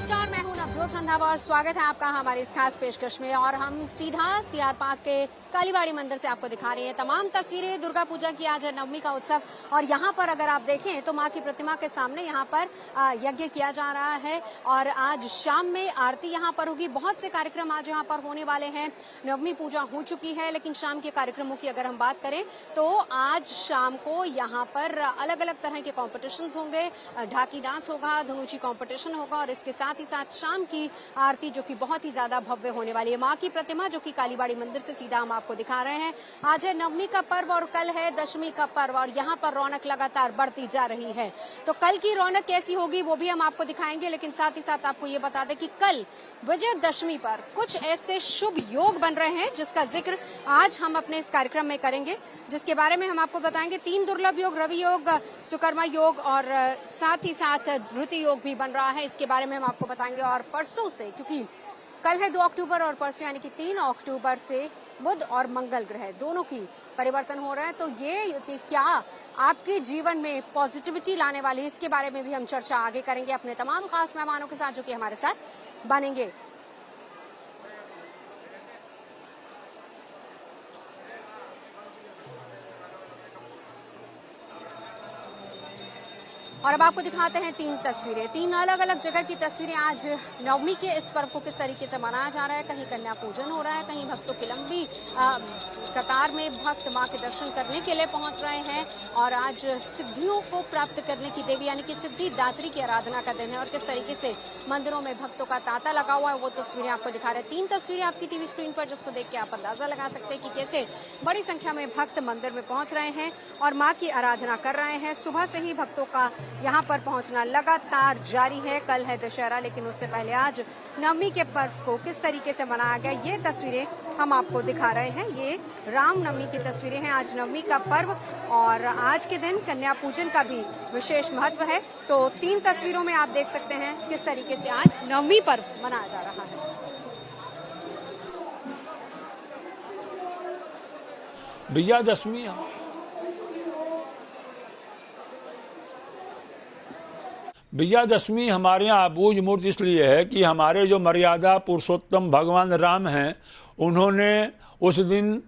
नमस्कार, मैं हूं नवजोत रंधावा और स्वागत है आपका हमारी इस खास पेशकश में। और हम सीधा सीआर पार्क के कालीबाड़ी मंदिर से आपको दिखा रहे हैं तमाम तस्वीरें। दुर्गा पूजा की आज है नवमी का उत्सव और यहाँ पर अगर आप देखें तो माँ की प्रतिमा के सामने यहाँ पर यज्ञ किया जा रहा है और आज शाम में आरती यहाँ पर होगी। बहुत से कार्यक्रम आज यहाँ पर होने वाले हैं। नवमी पूजा हो चुकी है लेकिन शाम के कार्यक्रमों की अगर हम बात करें तो आज शाम को यहाँ पर अलग अलग तरह के कॉम्पिटिशन होंगे। ढाकी डांस होगा, धनुची कॉम्पिटिशन होगा और इसके साथ ही साथ शाम की आरती जो कि बहुत ही ज्यादा भव्य होने वाली है। माँ की प्रतिमा जो कि कालीबाड़ी मंदिर से सीधा हम आपको दिखा रहे हैं। आज है नवमी का पर्व और कल है दशमी का पर्व और यहाँ पर रौनक लगातार बढ़ती जा रही है। तो कल की रौनक कैसी होगी वो भी हम आपको दिखाएंगे, लेकिन साथ ही साथ आपको ये बता दें कि कल विजयदशमी पर कुछ ऐसे शुभ योग बन रहे हैं जिसका जिक्र आज हम अपने इस कार्यक्रम में करेंगे, जिसके बारे में हम आपको बताएंगे। 3 दुर्लभ योग, रवि योग, सुकर्मा योग और साथ ही साथ धृति योग भी बन रहा है, इसके बारे में हम आपको बताएंगे। और परसों से, क्योंकि कल है 2 अक्टूबर और परसों यानी कि 3 अक्टूबर से बुध और मंगल ग्रह दोनों की परिवर्तन हो रहा है, तो ये क्या आपके जीवन में पॉजिटिविटी लाने वाली है, इसके बारे में भी हम चर्चा आगे करेंगे अपने तमाम खास मेहमानों के साथ जो कि हमारे साथ बनेंगे। और अब आपको दिखाते हैं 3 तस्वीरें, 3 अलग अलग जगह की तस्वीरें। आज नवमी के इस पर्व को किस तरीके से मनाया जा रहा है। कहीं कन्या पूजन हो रहा है, कहीं भक्तों की लंबी कतार में भक्त मां के दर्शन करने के लिए पहुंच रहे हैं और आज सिद्धियों को प्राप्त करने की देवी यानी कि सिद्धि दात्री की आराधना का दिन है और किस तरीके से मंदिरों में भक्तों का तांता लगा हुआ है वो तस्वीरें आपको दिखा रहे हैं। 3 तस्वीरें आपकी टीवी स्क्रीन पर, जिसको देख के आप अंदाजा लगा सकते हैं कि कैसे बड़ी संख्या में भक्त मंदिर में पहुंच रहे हैं और मां की आराधना कर रहे हैं। सुबह से ही भक्तों का यहाँ पर पहुंचना लगातार जारी है। कल है दशहरा, लेकिन उससे पहले आज नवमी के पर्व को किस तरीके से मनाया गया ये तस्वीरें हम आपको दिखा रहे हैं। ये रामनवमी की तस्वीरें हैं। आज नवमी का पर्व और आज के दिन कन्या पूजन का भी विशेष महत्व है। तो 3 तस्वीरों में आप देख सकते हैं किस तरीके से आज नवमी पर्व मनाया जा रहा है। विजयादशमी विजयादशमी हमारे यहाँ अबूझ मूर्त इसलिए है कि हमारे जो मर्यादा पुरुषोत्तम भगवान राम हैं, उन्होंने उस दिन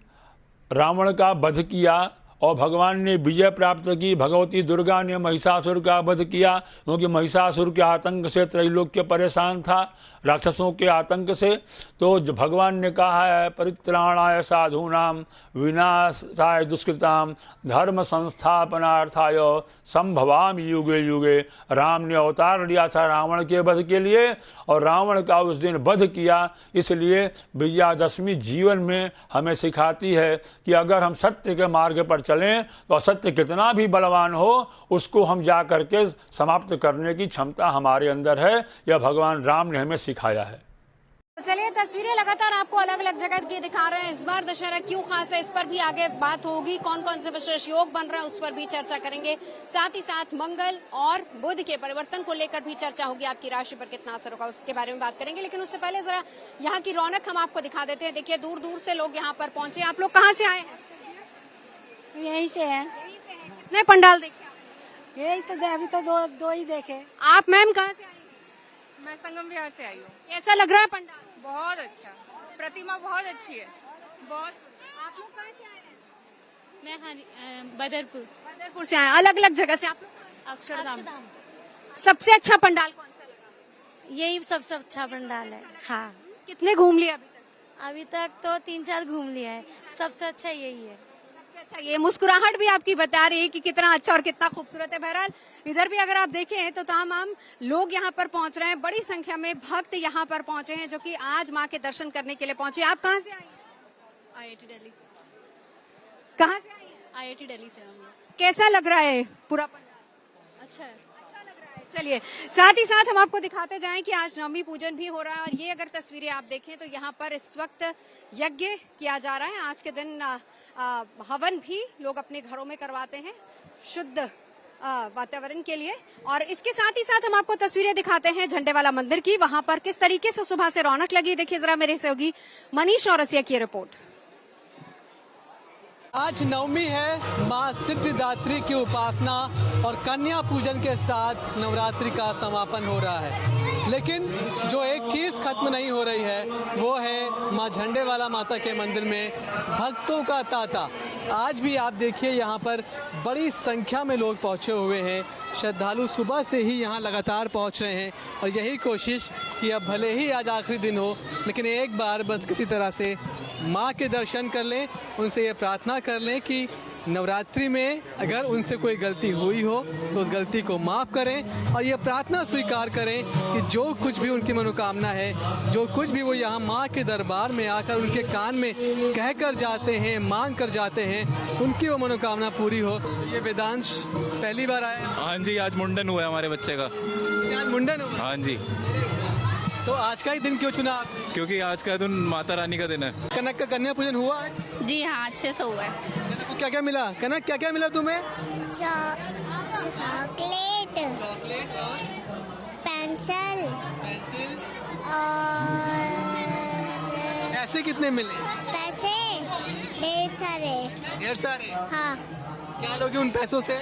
रावण का वध किया और भगवान ने विजय प्राप्त की। भगवती दुर्गा ने महिषासुर का वध किया क्योंकि महिषासुर के आतंक से त्रैलोक्य परेशान था, राक्षसों के आतंक से। तो भगवान ने कहा है परित्राणाय साधूनाम विनाशाय दुष्कृताम धर्म संस्थापनार्थाय संभवामि युगे युगे। राम ने अवतार लिया था रावण के वध के लिए और रावण का उस दिन वध किया। इसलिए विजयादशमी जीवन में हमें सिखाती है कि अगर हम सत्य के मार्ग पर चलें तो असत्य कितना भी बलवान हो उसको हम जा करके समाप्त करने की क्षमता हमारे अंदर है। यह भगवान राम ने हमें सिखाया है। तो चलिए, तस्वीरें लगातार आपको अलग अलग जगह की दिखा रहे हैं। इस बार दशहरा क्यों खास है, इस पर भी आगे बात होगी। कौन कौन से विशेष योग बन रहे हैं उस पर भी चर्चा करेंगे। साथ ही साथ मंगल और बुध के परिवर्तन को लेकर भी चर्चा होगी। आपकी राशि पर कितना असर होगा उसके बारे में बात करेंगे, लेकिन उससे पहले जरा यहाँ की रौनक हम आपको दिखा देते हैं। देखिए, दूर दूर से लोग यहाँ पर पहुंचे। आप लोग कहाँ से आए हैं? यहीं से है। कितने पंडाल देखे? यही तो अभी तो दो ही देखे। आप मैम कहाँ से आई? मैं संगम विहार से आई हूँ। कैसा लग रहा है पंडाल? बहुत अच्छा, प्रतिमा बहुत अच्छी है, बहुत। आप लोग कहाँ से आए हैं? मैं बदरपुर से आए। अलग अलग जगह से आप लोग? अक्षरधाम। सबसे अच्छा पंडाल कौन सा लगा? यही सबसे अच्छा पंडाल है। हाँ, कितने घूम लिए अभी तक तो 3-4 घूम लिया है। सबसे अच्छा यही है। अच्छा, ये मुस्कुराहट भी आपकी बता रही है कि कितना अच्छा और कितना खूबसूरत है। बहरहाल इधर भी अगर आप देखें तो तमाम लोग यहाँ पर पहुंच रहे हैं। बड़ी संख्या में भक्त यहाँ पर पहुंचे हैं जो कि आज माँ के दर्शन करने के लिए पहुंचे। आप कहाँ से आई हैं? IIT दिल्ली। कहाँ से आई हैं? IIT दिल्ली से हम। कैसा लग रहा है पूरा पंडाल? अच्छा है। चलिए, साथ ही साथ हम आपको दिखाते जाएं कि आज नवमी पूजन भी हो रहा है और ये अगर तस्वीरें आप देखें तो यहाँ पर इस वक्त यज्ञ किया जा रहा है। आज के दिन हवन भी लोग अपने घरों में करवाते हैं शुद्ध वातावरण के लिए। और इसके साथ ही साथ हम आपको तस्वीरें दिखाते हैं झंडे वाला मंदिर की। वहां पर किस तरीके से सुबह से रौनक लगी, देखिए जरा मेरे सहयोगी मनीष औरसिया की रिपोर्ट। आज नवमी है, माँ सिद्धिदात्री की उपासना और कन्या पूजन के साथ नवरात्रि का समापन हो रहा है। लेकिन जो एक चीज़ खत्म नहीं हो रही है वो है माँ झंडेवाला माता के मंदिर में भक्तों का तांता। आज भी आप देखिए यहाँ पर बड़ी संख्या में लोग पहुँचे हुए हैं। श्रद्धालु सुबह से ही यहाँ लगातार पहुँच रहे हैं और यही कोशिश कि अब भले ही आज आखिरी दिन हो लेकिन एक बार बस किसी तरह से माँ के दर्शन कर लें, उनसे ये प्रार्थना कर लें कि नवरात्रि में अगर उनसे कोई गलती हुई हो तो उस गलती को माफ़ करें और ये प्रार्थना स्वीकार करें कि जो कुछ भी उनकी मनोकामना है, जो कुछ भी वो यहाँ माँ के दरबार में आकर उनके कान में कह कर जाते हैं, मांग कर जाते हैं, उनकी वो मनोकामना पूरी हो। ये वेदांश पहली बार आया? हाँ जी, आज मुंडन हुआ है हमारे बच्चे का। आज मुंडन हुआ? हाँ जी। तो आज का ही दिन क्यों चुना आपने? क्योंकि आज का दिन माता रानी का दिन है। कनक का कन्या पूजन हुआ आज? जी हाँ, अच्छे से हुआ है। कनक को क्या क्या मिला? कनक क्या क्या मिला तुम्हें? चॉकलेट, और पेंसिल पेंसिल। और पैसे कितने मिले? पैसे ढेर सारे। ढेर सारे। हाँ, क्या लोगे उन पैसों से?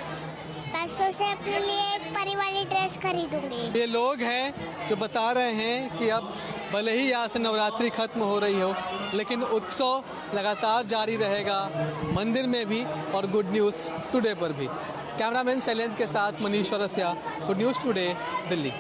पैसों से अपने लिए एक परिवारी ड्रेस खरीदूंगी। ये लोग हैं जो बता रहे हैं कि अब भले ही यहाँ से नवरात्रि खत्म हो रही हो लेकिन उत्सव लगातार जारी रहेगा मंदिर में भी और गुड न्यूज़ टुडे पर भी। कैमरामैन शैलेंद्र के साथ Manish Aurasia, good news today, Delhi.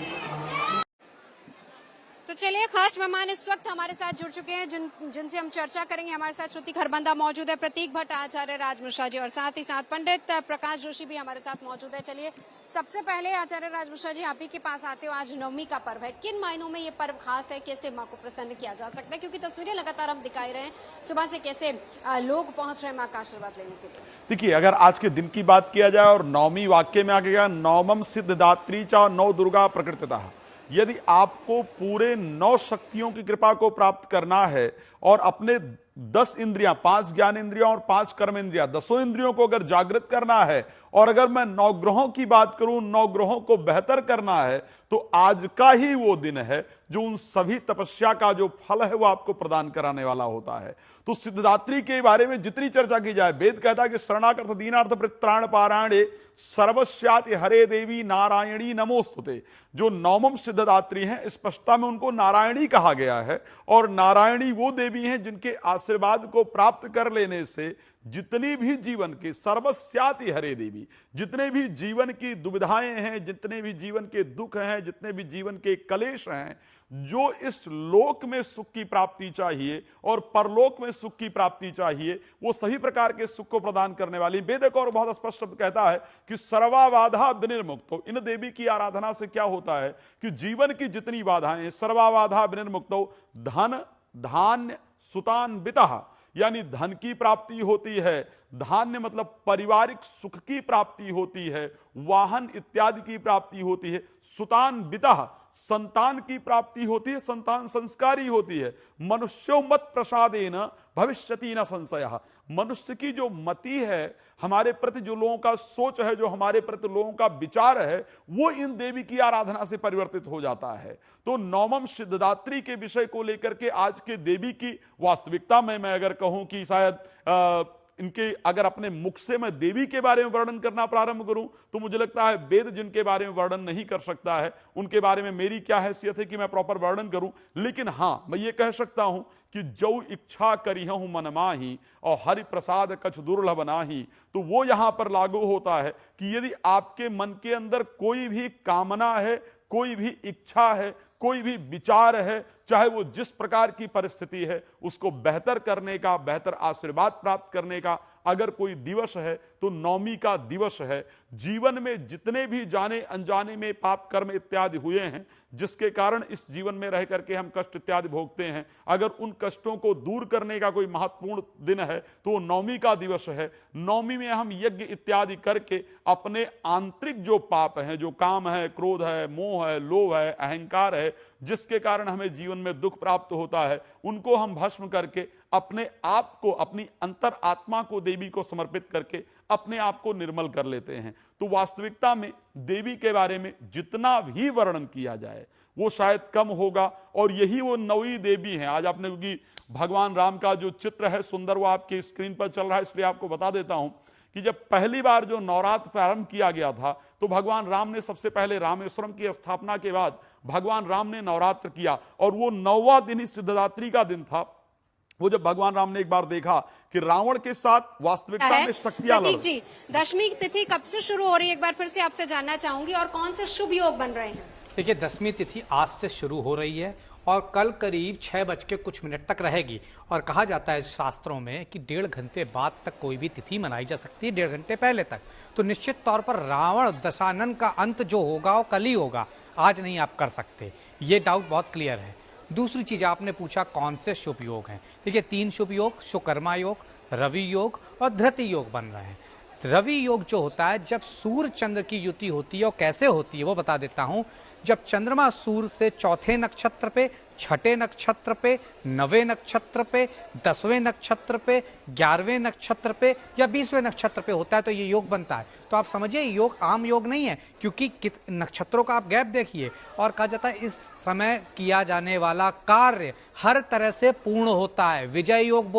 तो चलिए, खास मेहमान इस वक्त हमारे साथ जुड़ चुके हैं जिनसे हम चर्चा करेंगे। हमारे साथ श्रुति खरबंदा मौजूद है, प्रतीक भट्ट, आचार्य राज मिश्रा जी और साथ ही साथ पंडित प्रकाश जोशी भी हमारे साथ मौजूद है। चलिए, सबसे पहले आचार्य राज मिश्रा जी, आप ही के पास आते हो। आज नवमी का पर्व है, किन मायनों में ये पर्व खास है? कैसे माँ को प्रसन्न किया जा सकता है? क्योंकि तस्वीरें लगातार हम दिखाई रहे हैं सुबह से, कैसे लोग पहुंच रहे हैं माँ का आशीर्वाद लेने के लिए। देखिए, अगर आज के दिन की बात किया जाए और नवमी वाक्य में आ गया, नवमम सिद्धिदात्री च नौ दुर्गा प्रकृतितः। यदि आपको पूरे 9 शक्तियों की कृपा को प्राप्त करना है और अपने 10 इंद्रियां, 5 ज्ञान इंद्रियां और 5 कर्म इंद्रियां, 10 इंद्रियों को अगर जागृत करना है और अगर मैं 9 ग्रहों की बात करूं, 9 ग्रहों को बेहतर करना है तो आज का ही वो दिन है जो उन सभी तपस्या का जो फल है वो आपको प्रदान कराने वाला होता है। तो सिद्धिदात्री के बारे में जितनी चर्चा की जाए, वेद कहता है कि शरणागत दीनार्थ परित्राण पारायणे सर्वस्याति हरे देवी नारायणी नमोस्तुते। जो नवम सिद्धिदात्री हैं, स्पष्टता में उनको नारायणी कहा गया है और नारायणी वो देवी हैं जिनके आशीर्वाद को प्राप्त कर लेने से जितनी भी जीवन के सर्वस्याति हरे देवी, जितने भी जीवन की दुविधाएं हैं, जितने भी जीवन के दुख हैं, जितने भी जीवन के कलेश हैं, जो इस लोक में सुख की प्राप्ति चाहिए और परलोक में सुख की प्राप्ति चाहिए, वो सभी प्रकार के सुख को प्रदान करने वाली। वेद एक और बहुत स्पष्ट शब्द कहता है कि सर्वाबाधा विनिर्मुक्तो। इन देवी की आराधना से क्या होता है कि जीवन की जितनी बाधाएं, सर्वाबाधा विनिर्मुक्तो, धन धान्य सुतान्वितः, यानी धन की प्राप्ति होती है, धान्य मतलब पारिवारिक सुख की प्राप्ति होती है, वाहन इत्यादि की प्राप्ति होती है, सुतान्वितः संतान की प्राप्ति होती है, संतान संस्कारी होती है, मनुष्यो मत प्रसादेन भविष्यति न संशयः। मनुष्य की जो मति है, हमारे प्रति जो लोगों का सोच है, जो हमारे प्रति लोगों का विचार है, वो इन देवी की आराधना से परिवर्तित हो जाता है। तो नवम सिद्धिदात्री के विषय को लेकर के आज के देवी की वास्तविकता में मैं अगर कहूं कि शायद इनके अगर अपने मुख से मैं देवी के बारे में वर्णन करना प्रारंभ करूं तो मुझे लगता है वेद जिनके बारे में वर्णन नहीं कर सकता है, उनके बारे में मेरी क्या हैसियत है कि मैं प्रॉपर वर्णन करूं। लेकिन हां, मैं ये कह सकता हूं कि जो इच्छा करिहूं मन माही और हरि प्रसाद कछ दुर्लभ नाही। तो वो यहां पर लागू होता है कि यदि आपके मन के अंदर कोई भी कामना है, कोई भी इच्छा है, कोई भी विचार है, चाहे वो जिस प्रकार की परिस्थिति है, उसको बेहतर करने का, बेहतर आशीर्वाद प्राप्त करने का अगर कोई दिवस है तो नवमी का दिवस है। जीवन में जितने भी जाने अनजाने में पाप कर्म इत्यादि हुए हैं, जिसके कारण इस जीवन में रह करके हम कष्ट इत्यादि भोगते हैं, अगर उन कष्टों को दूर करने का कोई महत्वपूर्ण दिन है तो वो नवमी का दिवस है। नवमी में हम यज्ञ इत्यादि करके अपने आंतरिक जो पाप हैं, जो काम है, क्रोध है, मोह है, लोभ है, अहंकार है, जिसके कारण हमें जीवन में दुख प्राप्त होता है, उनको हम भस्म करके अपने आप को, अपनी अंतर आत्मा को देवी को समर्पित करके अपने आप को निर्मल कर लेते हैं। तो वास्तविकता में देवी के बारे में जितना भी वर्णन किया जाए वो शायद कम होगा और यही वो नवी देवी हैं। आज आपने, क्योंकि भगवान राम का जो चित्र है सुंदर, वो आपके स्क्रीन पर चल रहा है, इसलिए आपको बता देता हूं कि जब पहली बार जो नवरात्र प्रारंभ किया गया था तो भगवान राम ने सबसे पहले रामेश्वरम की स्थापना के बाद भगवान राम ने नवरात्र किया, और वो 9वां दिन ही सिद्धदात्री का दिन था। वो जब भगवान राम ने एक बार देखा कि रावण के साथ वास्तविकता में शक्तियां लड़, जी दशमी तिथि कब से शुरू हो रही है, एक बार फिर से आपसे जानना चाहूंगी, और कौन से शुभ योग बन रहे हैं? देखिए, दशमी तिथि आज से शुरू हो रही है और कल करीब 6:00 तक रहेगी। और कहा जाता है शास्त्रों में कि 1.5 घंटे बाद तक कोई भी तिथि मनाई जा सकती है, 1.5 घंटे पहले तक। तो निश्चित तौर पर रावण दशानन का अंत जो होगा वो कल ही होगा, आज नहीं आप कर सकते, ये डाउट बहुत क्लियर है। दूसरी चीज आपने पूछा कौन से शुभ योग हैं। देखिए 3 शुभ योग, शुकर्मा योग, रवि योग और धृति योग बन रहे हैं। रवि योग जो होता है जब सूर्य चंद्र की युति होती है, और कैसे होती है वो बता देता हूं। जब चंद्रमा सूर्य से चौथे नक्षत्र पे, छठे नक्षत्र पे, 9वें नक्षत्र पे, 10वें नक्षत्र पे, 11वें नक्षत्र पे या 20वें नक्षत्र पे होता है तो ये योग बनता है। तो आप समझिए योग आम योग नहीं है, क्योंकि नक्षत्रों का आप गैप देखिए। और कहा जाता है इस समय किया जाने वाला कार्य हर तरह से पूर्ण होता है, विजय योग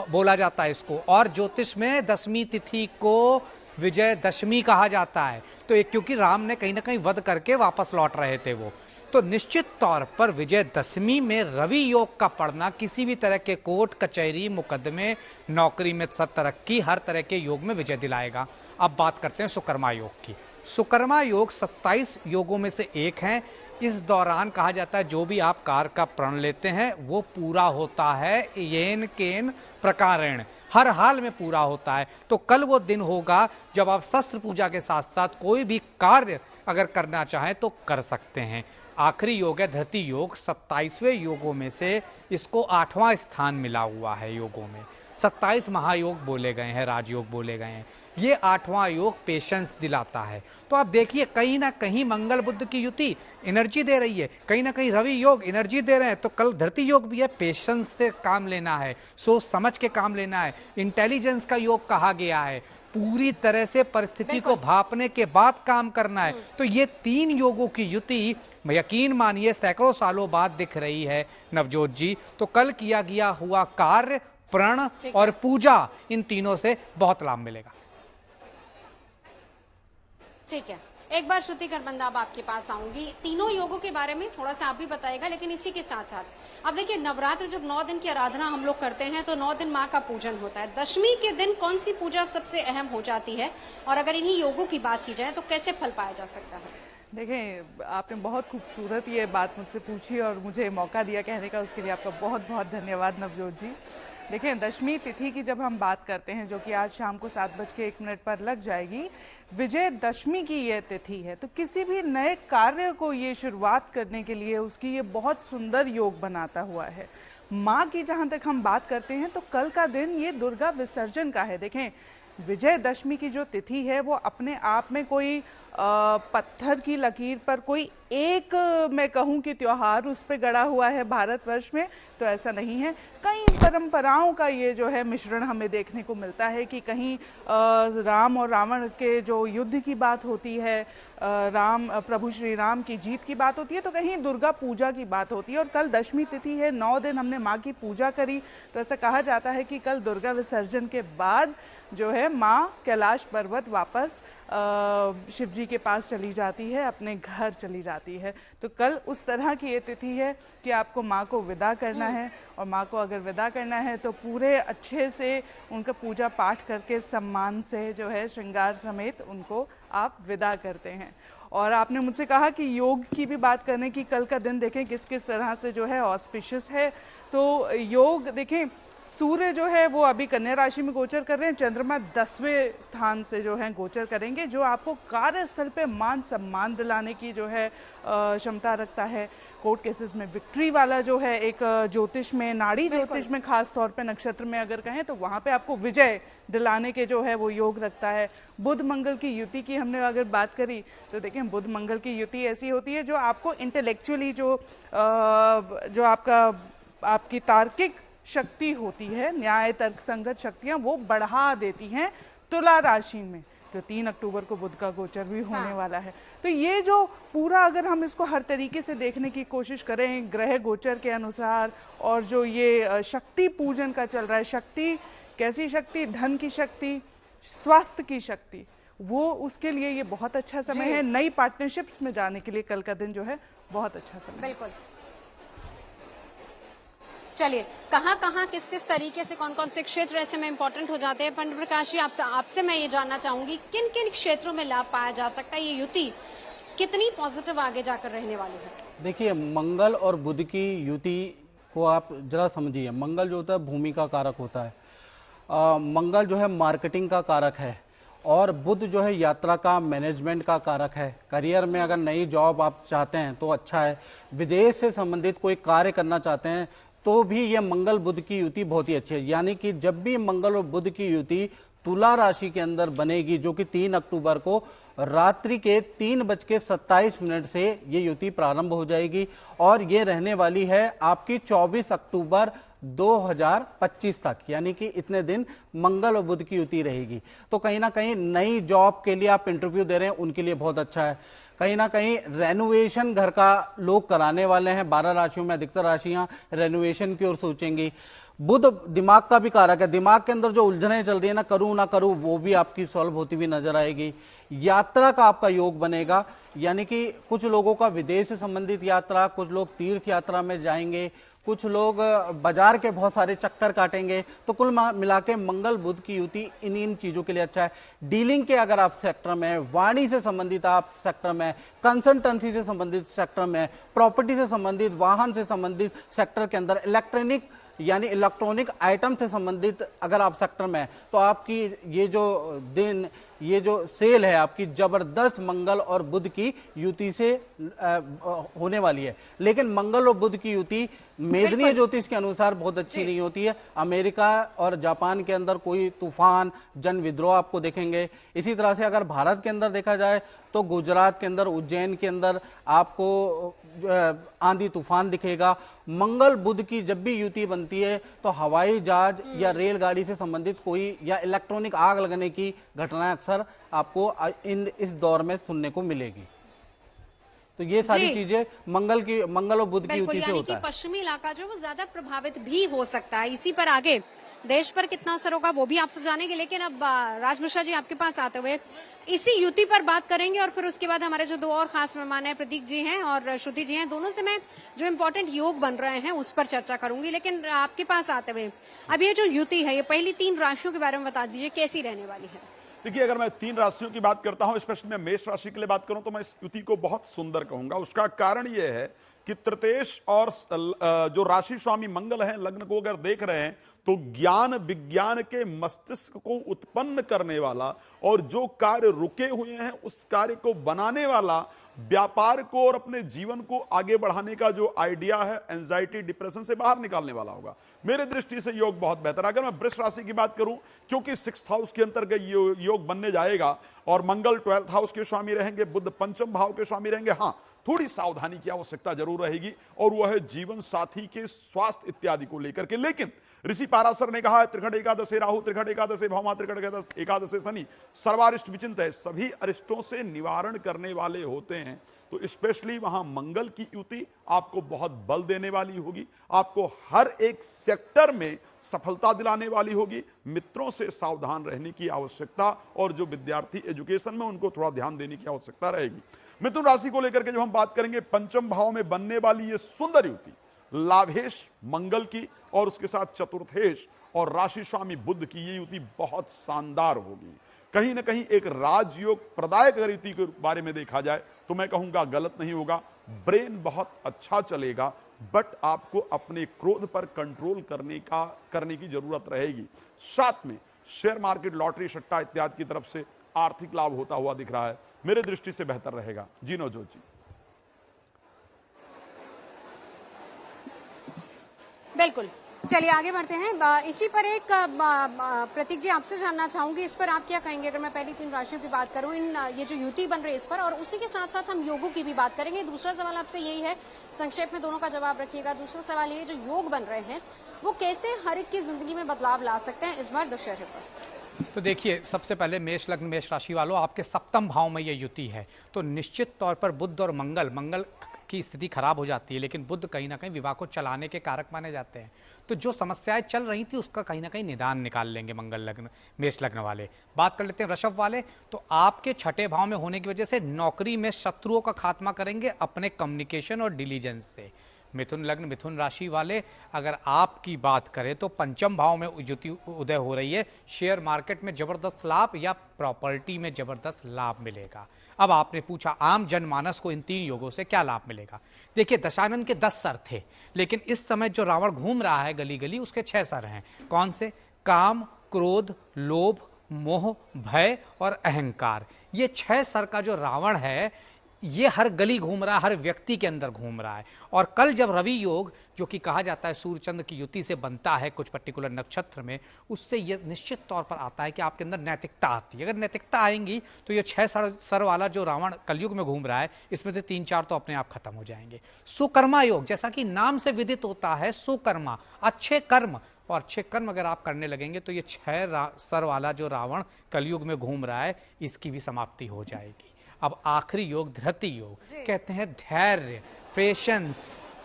बोला जाता है इसको। और ज्योतिष में दशमी तिथि को विजयदशमी कहा जाता है। तो एक क्योंकि राम ने कहीं ना कहीं वध करके वापस लौट रहे थे वो, तो निश्चित तौर पर विजयदशमी में रवि योग का पढ़ना किसी भी तरह के कोर्ट कचहरी मुकदमे, नौकरी में तरक्की, हर तरह के योग में विजय दिलाएगा। अब बात करते हैं सुकर्मा योग की। सुकर्मा योग 27 योगों में से एक है। इस दौरान कहा जाता है जो भी आप कार्य का प्रण लेते हैं वो पूरा होता है, येन केन प्रकारेण, हर हाल में पूरा होता है। तो कल वो दिन होगा जब आप शस्त्र पूजा के साथ साथ कोई भी कार्य अगर करना चाहें तो कर सकते हैं। आखिरी योग है धृति योग, 27वें योगों में से इसको 8वां स्थान मिला हुआ है। योगों में 27 महायोग बोले गए हैं, राजयोग बोले गए हैं। ये 8वां योग पेशेंस दिलाता है। तो आप देखिए कहीं ना कहीं मंगल बुध की युति एनर्जी दे रही है, कहीं ना कहीं रवि योग एनर्जी दे रहे हैं। तो कल धरती योग भी है, पेशेंस से काम लेना है, सोच समझ के काम लेना है। इंटेलिजेंस का योग कहा गया है, पूरी तरह से परिस्थिति को भांपने के बाद काम करना है। तो ये 3 योगों की युति यकीन मानिए सैकड़ों सालों बाद दिख रही है नवजोत जी। तो कल किया गया हुआ कार्य, प्रण और पूजा, इन तीनों से बहुत लाभ मिलेगा। ठीक है, एक बार श्रुति करबंदा अब आपके पास आऊंगी। तीनों योगों के बारे में थोड़ा सा आप भी बताएगा, लेकिन इसी के साथ साथ अब देखिए नवरात्र जब 9 दिन की आराधना हम लोग करते हैं तो 9 दिन माँ का पूजन होता है। दशमी के दिन कौन सी पूजा सबसे अहम हो जाती है, और अगर इन्हीं योगों की बात की जाए तो कैसे फल पाया जा सकता है? देखें, आपने बहुत खूबसूरत ये बात मुझसे पूछी और मुझे मौका दिया कहने का, उसके लिए आपका बहुत बहुत धन्यवाद नवजोत जी। देखें, दशमी तिथि की जब हम बात करते हैं जो कि आज शाम को 7:01 पर लग जाएगी, विजयदशमी की ये तिथि है। तो किसी भी नए कार्य को ये शुरुआत करने के लिए उसकी ये बहुत सुंदर योग बनाता हुआ है। माँ की जहाँ तक हम बात करते हैं तो कल का दिन ये दुर्गा विसर्जन का है। देखें, विजयदशमी की जो तिथि है वो अपने आप में कोई पत्थर की लकीर पर कोई एक मैं कहूँ कि त्योहार उस पर गड़ा हुआ है भारतवर्ष में, तो ऐसा नहीं है। कई परंपराओं का ये जो है मिश्रण हमें देखने को मिलता है कि कहीं राम और रावण के जो युद्ध की बात होती है, प्रभु श्री राम की जीत की बात होती है, तो कहीं दुर्गा पूजा की बात होती है। और कल दशमी तिथि है, 9 दिन हमने माँ की पूजा करी, तो ऐसा कहा जाता है कि कल दुर्गा विसर्जन के बाद जो है माँ कैलाश पर्वत वापस शिव जी के पास चली जाती है, अपने घर चली जाती है। तो कल उस तरह की ये तिथि है कि आपको माँ को विदा करना है, और माँ को अगर विदा करना है तो पूरे अच्छे से उनका पूजा पाठ करके सम्मान से जो है श्रृंगार समेत उनको आप विदा करते हैं। और आपने मुझसे कहा कि योग की भी बात करने की, कल का दिन देखें किस किस तरह से जो है ऑस्पिशियस है। तो योग देखें, सूर्य जो है वो अभी कन्या राशि में गोचर कर रहे हैं, चंद्रमा 10वें स्थान से जो है गोचर करेंगे, जो आपको कार्यस्थल पे मान सम्मान दिलाने की जो है क्षमता रखता है। कोर्ट केसेस में विक्ट्री वाला जो है एक ज्योतिष में, नाड़ी ज्योतिष में खास तौर पे नक्षत्र में अगर कहें तो वहाँ पे आपको विजय दिलाने के जो है वो योग रखता है। बुध मंगल की युति की हमने अगर बात करी तो देखें, बुध मंगल की युति ऐसी होती है जो आपको इंटेलेक्चुअली जो आपकी तार्किक शक्ति होती है, न्याय तर्क संगत शक्तियां वो बढ़ा देती हैं तुला राशि में, जो 3 अक्टूबर को बुध का गोचर भी होने वाला है। तो ये जो पूरा अगर हम इसको हर तरीके से देखने की कोशिश करें ग्रह गोचर के अनुसार, और जो ये शक्ति पूजन का चल रहा है, शक्ति कैसी शक्ति, धन की शक्ति, स्वास्थ्य की शक्ति, वो उसके लिए ये बहुत अच्छा समय है। नई पार्टनरशिप्स में जाने के लिए कल का दिन जो है बहुत अच्छा समय। बिल्कुल। चलिए, कहाँ कहाँ किस किस तरीके से कौन कौन से क्षेत्र ऐसे में इंपॉर्टेंट हो जाते हैं? पंडित प्रकाश जी, आपसे मैं ये जानना चाहूंगी, किन किन क्षेत्रों में लाभ पाया जा सकता है? ये युति कितनी पॉजिटिव आगे जाकर रहने वाली है? देखिए, मंगल और बुध की युति को आप जरा समझिए। मंगल जो होता है भूमि का कारक होता है, मंगल जो है मार्केटिंग का कारक है, और बुध जो है यात्रा का, मैनेजमेंट का कारक है। करियर में अगर नई जॉब आप चाहते हैं तो अच्छा है। विदेश से संबंधित कोई कार्य करना चाहते हैं तो भी ये मंगल बुध की युति बहुत ही अच्छी है। यानी कि जब भी मंगल और बुध की युति तुला राशि के अंदर बनेगी, जो कि 3 अक्टूबर को रात्रि के 3:27 से ये युति प्रारंभ हो जाएगी, और ये रहने वाली है आपकी 24 अक्टूबर 2025 तक, यानी कि इतने दिन मंगल और बुध की युति रहेगी। तो कहीं ना कहीं नई जॉब के लिए आप इंटरव्यू दे रहे हैं, उनके लिए बहुत अच्छा है। कहीं ना कहीं रेनोवेशन घर का लोग कराने वाले हैं। 12 राशियों में अधिकतर राशियां रेनोवेशन की ओर सोचेंगी। बुध दिमाग का भी कारक है। दिमाग के अंदर जो उलझनें चल रही है ना, करूं ना करूं, वो भी आपकी सॉल्व होती हुई नजर आएगी। यात्रा का आपका योग बनेगा, यानी कि कुछ लोगों का विदेश से संबंधित यात्रा, कुछ लोग तीर्थ यात्रा में जाएंगे, कुछ लोग बाजार के बहुत सारे चक्कर काटेंगे। तो कुल मिला के मंगल बुध की युति इन चीजों के लिए अच्छा है। डीलिंग के अगर आप सेक्टर में, वाणी से संबंधित आप सेक्टर में, कंसल्टेंसी से संबंधित सेक्टर में, प्रॉपर्टी से संबंधित, वाहन से संबंधित सेक्टर के अंदर, इलेक्ट्रॉनिक यानी इलेक्ट्रॉनिक आइटम से संबंधित अगर आप सेक्टर में, तो आपकी ये जो दिन, ये जो सेल है आपकी जबरदस्त मंगल और बुध की युति से होने वाली है। लेकिन मंगल और बुध की युति मेदनीय ज्योतिष के अनुसार बहुत अच्छी नहीं होती है। अमेरिका और जापान के अंदर कोई तूफान, जन विद्रोह आपको देखेंगे। इसी तरह से अगर भारत के अंदर देखा जाए तो गुजरात के अंदर, उज्जैन के अंदर आपको आंधी तूफान दिखेगा। मंगल बुध की जब भी युति बनती है तो हवाई जहाज या रेलगाड़ी से संबंधित कोई या इलेक्ट्रॉनिक आग लगने की घटनाएं अक्सर आपको इस दौर में सुनने को मिलेगी। तो ये सारी चीजें मंगल और बुध की युति से होता है। पश्चिमी इलाका जो वो ज्यादा प्रभावित भी हो सकता है। इसी पर आगे देश पर कितना असर होगा वो भी आपसे जानेंगे। लेकिन अब राज मिश्रा जी आपके पास आते हुए इसी युति पर बात करेंगे, और फिर उसके बाद हमारे जो 2 और खास मेहमान हैं, प्रतीक जी हैं और श्रुति जी हैं, दोनों से मैं जो इम्पोर्टेंट योग बन रहे हैं उस पर चर्चा करूंगी। लेकिन आपके पास आते हुए अब ये जो युति है, ये पहली 3 राशियों के बारे में बता दीजिए, कैसी रहने वाली है? देखिए, अगर मैं 3 राशियों की बात करता हूं, स्पेशली मैं मेष राशि के लिए बात करूं, तो मैं इस युति को बहुत सुंदर कहूंगा। उसका कारण यह है कि तृतीयेश और जो राशि स्वामी मंगल हैं, लग्न को अगर देख रहे हैं तो ज्ञान विज्ञान के मस्तिष्क को उत्पन्न करने वाला, और जो कार्य रुके हुए हैं उस कार्य को बनाने वाला, व्यापार को और अपने जीवन को आगे बढ़ाने का जो आइडिया है, एंजाइटी, डिप्रेशन से बाहर निकालने वाला होगा। मेरे दृष्टि से योग बहुत बेहतर है। अगर मैं वृष राशि की बात करूं, क्योंकि 6th हाउस के अंतर्गत योग बनने जाएगा, और मंगल 12th हाउस के स्वामी रहेंगे, बुध 5th भाव के स्वामी रहेंगे। हाँ, थोड़ी सावधानी की आवश्यकता जरूर रहेगी, और वह है जीवन साथी के स्वास्थ्य इत्यादि को लेकर के। लेकिन ऋषि पाराशर ने कहा है, त्रिकट एकादशे राहु, त्रिकट एकादशे भौमा, त्रिकट एकादशे शनि, सर्वारिष्ट विचिंत है, सभी अरिष्टों से निवारण करने वाले होते हैं। तो स्पेशली वहां मंगल की युति आपको बहुत बल देने वाली होगी, आपको हर एक सेक्टर में सफलता दिलाने वाली होगी। मित्रों से सावधान रहने की आवश्यकता, और जो विद्यार्थी एजुकेशन में, उनको थोड़ा ध्यान देने की आवश्यकता रहेगी। मिथुन राशि को लेकर के जब हम बात करेंगे, 5th भाव में बनने वाली ये सुंदर युति लाभेश मंगल की, और उसके साथ चतुर्थेश और राशि स्वामी बुध की, ये युति बहुत शानदार होगी। कहीं ना कहीं एक राजयोग प्रदायक युति के बारे में देखा जाए तो मैं कहूंगा गलत नहीं होगा। ब्रेन बहुत अच्छा चलेगा, बट आपको अपने क्रोध पर कंट्रोल करने की जरूरत रहेगी। साथ में शेयर मार्केट, लॉटरी, सट्टा इत्यादि की तरफ से आर्थिक लाभ होता हुआ दिख रहा है। मेरे दृष्टि से बेहतर रहेगा। जी नवजोत जी। बिल्कुल, चलिए आगे बढ़ते हैं। इसी पर एक प्रतीक जी आपसे जानना चाहूंगी, इस पर आप क्या कहेंगे? अगर मैं पहली 3 राशियों की बात करूं, ये जो युति बन रही है इस पर, और उसी के साथ साथ हम योगों की भी बात करेंगे। दूसरा सवाल आपसे यही है, संक्षेप में दोनों का जवाब रखिएगा। दूसरा सवाल ये, जो योग बन रहे हैं वो कैसे हर एक की जिंदगी में बदलाव ला सकते हैं इस बार दशहरे पर? तो देखिए, सबसे पहले मेष लग्न, मेष राशि वालों, आपके 7th भाव में ये युति है, तो निश्चित तौर पर बुध और मंगल की स्थिति खराब हो जाती है, लेकिन बुध कहीं ना कहीं विवाह को चलाने के कारक माने जाते हैं। तो जो समस्याएं चल रही थी उसका कहीं ना कहीं निदान निकाल लेंगे मंगल लग्न, मेष लग्न वाले। बात कर लेते हैं वृषभ वाले। तो आपके छठे भाव में होने की वजह से नौकरी में शत्रुओं का खात्मा करेंगे अपने कम्युनिकेशन और डिलीजेंस से। मिथुन लग्न, मिथुन राशि वाले, अगर आपकी बात करें तो पंचम भाव में युति उदय हो रही है। शेयर मार्केट में जबरदस्त लाभ या प्रॉपर्टी में जबरदस्त लाभ मिलेगा। अब आपने पूछा आम जनमानस को इन 3 योगों से क्या लाभ मिलेगा। देखिए, दशानन के 10 सर थे, लेकिन इस समय जो रावण घूम रहा है गली गली, उसके 6 सर हैं। कौन से? काम, क्रोध, लोभ, मोह, भय और अहंकार। ये 6 सर का जो रावण है, ये हर गली घूम रहा है, हर व्यक्ति के अंदर घूम रहा है। और कल जब रवि योग, जो कि कहा जाता है सूर्य चंद्र की युति से बनता है कुछ पर्टिकुलर नक्षत्र में, उससे ये निश्चित तौर पर आता है कि आपके अंदर नैतिकता आती है। अगर नैतिकता आएंगी तो ये 6 सर वाला जो रावण कलयुग में घूम रहा है, इसमें से 3-4 तो अपने आप खत्म हो जाएंगे। सुकर्मा योग, जैसा कि नाम से विदित होता है, सुकर्मा, अच्छे कर्म, और अच्छे कर्म अगर आप करने लगेंगे तो ये 6 सर वाला जो रावण कलयुग में घूम रहा है, इसकी भी समाप्ति हो जाएगी। अब आखिरी योग धृति योग, कहते हैं धैर्य, पेशेंस,